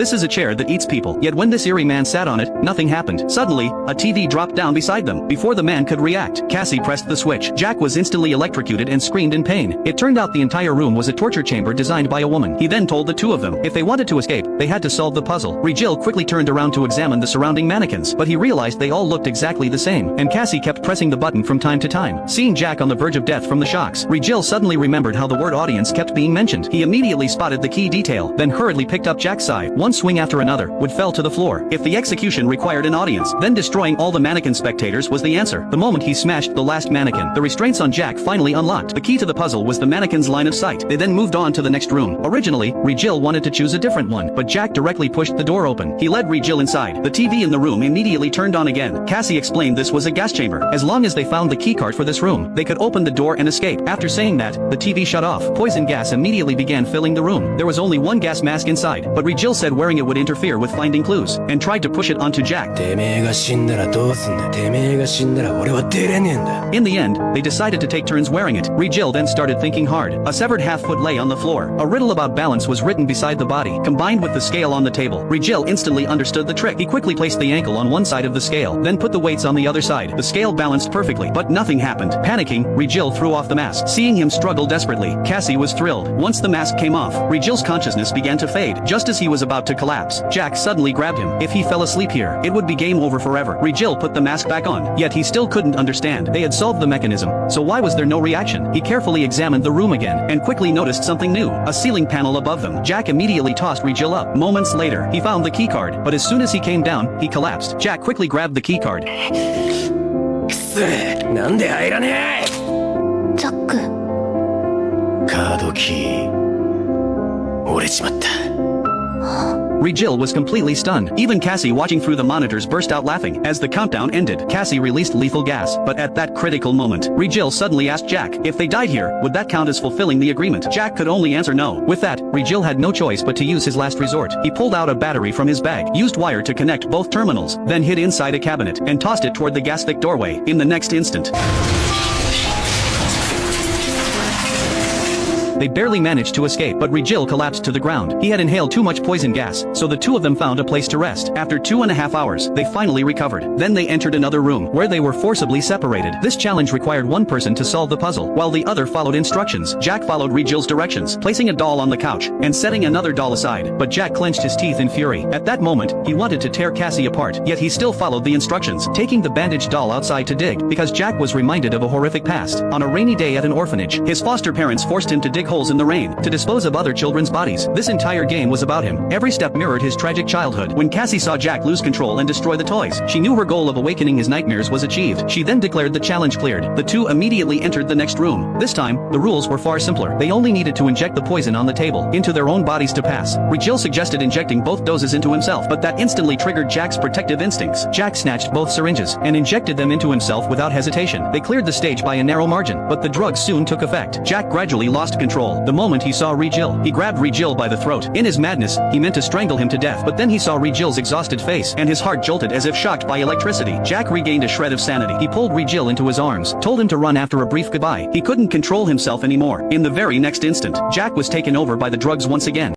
This is a chair that eats people. Yet when this eerie man sat on it, nothing happened. Suddenly, a TV dropped down beside them. Before the man could react, Cassie pressed the switch. Jack was instantly electrocuted and screamed in pain. It turned out the entire room was a torture chamber designed by a woman. He then told the two of them, if they wanted to escape, they had to solve the puzzle. Rigel quickly turned around to examine the surrounding mannequins, but he realized they all looked exactly the same, and Cassie kept pressing the button from time to time. Seeing Jack on the verge of death from the shocks, Rigel suddenly remembered how the word audience kept being mentioned. He immediately spotted the key detail, then hurriedly picked up Jack's side. One swing after another would fell to the floor. If the execution required an audience, then destroying all the mannequin spectators was the answer. The moment he smashed the last mannequin, the restraints on Jack finally unlocked. The key to the puzzle was the mannequin's line of sight. They then moved on to the next room. Originally, Rigel wanted to choose a different one, but Jack directly pushed the door open. He led Rigel inside. The TV in the room immediately turned on again. Cassie explained this was a gas chamber. As long as they found the keycard for this room, they could open the door and escape. After saying that, the TV shut off. Poison gas immediately began filling the room. There was only one gas mask inside, but Rigel said wearing it would interfere with finding clues, and tried to push it onto Jack. In the end, they decided to take turns wearing it. Rigel then started thinking hard. A severed half-foot lay on the floor. A riddle about balance was written beside the body, combined with the scale on the table. Rigel instantly understood the trick. He quickly placed the ankle on one side of the scale, then put the weights on the other side. The scale balanced perfectly, but nothing happened. Panicking, Rigel threw off the mask. Seeing him struggle desperately, Cassie was thrilled. Once the mask came off, Rigel's consciousness began to fade. Just as he was about to collapse, Jack suddenly grabbed him. If he fell asleep here, it would be game over forever. Rigel put the mask back on, yet he still couldn't understand. They had solved the mechanism, so why was there no reaction? He carefully examined the room again, and quickly noticed something new, a ceiling panel above them. Jack immediately tossed Rigel up. Moments later, he found the keycard, but as soon as he came down, he collapsed. Jack quickly grabbed the keycard. なんで入らねえザックカードキー折れちまった Rigel was completely stunned. Even Cassie watching through the monitors burst out laughing. As the countdown ended, Cassie released lethal gas, but at that critical moment, Rigel suddenly asked Jack, if they died here, would that count as fulfilling the agreement? Jack could only answer no. With that, Rigel had no choice but to use his last resort. He pulled out a battery from his bag, used wire to connect both terminals, then hid inside a cabinet, and tossed it toward the gas-thick doorway. In the next instant, they barely managed to escape, but Rigel collapsed to the ground. He had inhaled too much poison gas, so the two of them found a place to rest. After 2.5 hours, they finally recovered. Then they entered another room, where they were forcibly separated. This challenge required one person to solve the puzzle, while the other followed instructions. Jack followed Rigel's directions, placing a doll on the couch, and setting another doll aside. But Jack clenched his teeth in fury. At that moment, he wanted to tear Cassie apart, yet he still followed the instructions, taking the bandaged doll outside to dig, because Jack was reminded of a horrific past. On a rainy day at an orphanage, his foster parents forced him to dig holes in the rain to dispose of other children's bodies. This entire game was about him. Every step mirrored his tragic childhood. When Cassie saw Jack lose control and destroy the toys, she knew her goal of awakening his nightmares was achieved. She then declared the challenge cleared. The two immediately entered the next room. This time, the rules were far simpler. They only needed to inject the poison on the table into their own bodies to pass. Rigel suggested injecting both doses into himself, but that instantly triggered Jack's protective instincts. Jack snatched both syringes and injected them into himself without hesitation. They cleared the stage by a narrow margin, but the drug soon took effect. Jack gradually lost control. The moment he saw Rigel, he grabbed Rigel by the throat. In his madness, he meant to strangle him to death, but then he saw Rigel's exhausted face, and his heart jolted as if shocked by electricity. Jack regained a shred of sanity. He pulled Rigel into his arms, told him to run after a brief goodbye. He couldn't control himself anymore. In the very next instant, Jack was taken over by the drugs once again.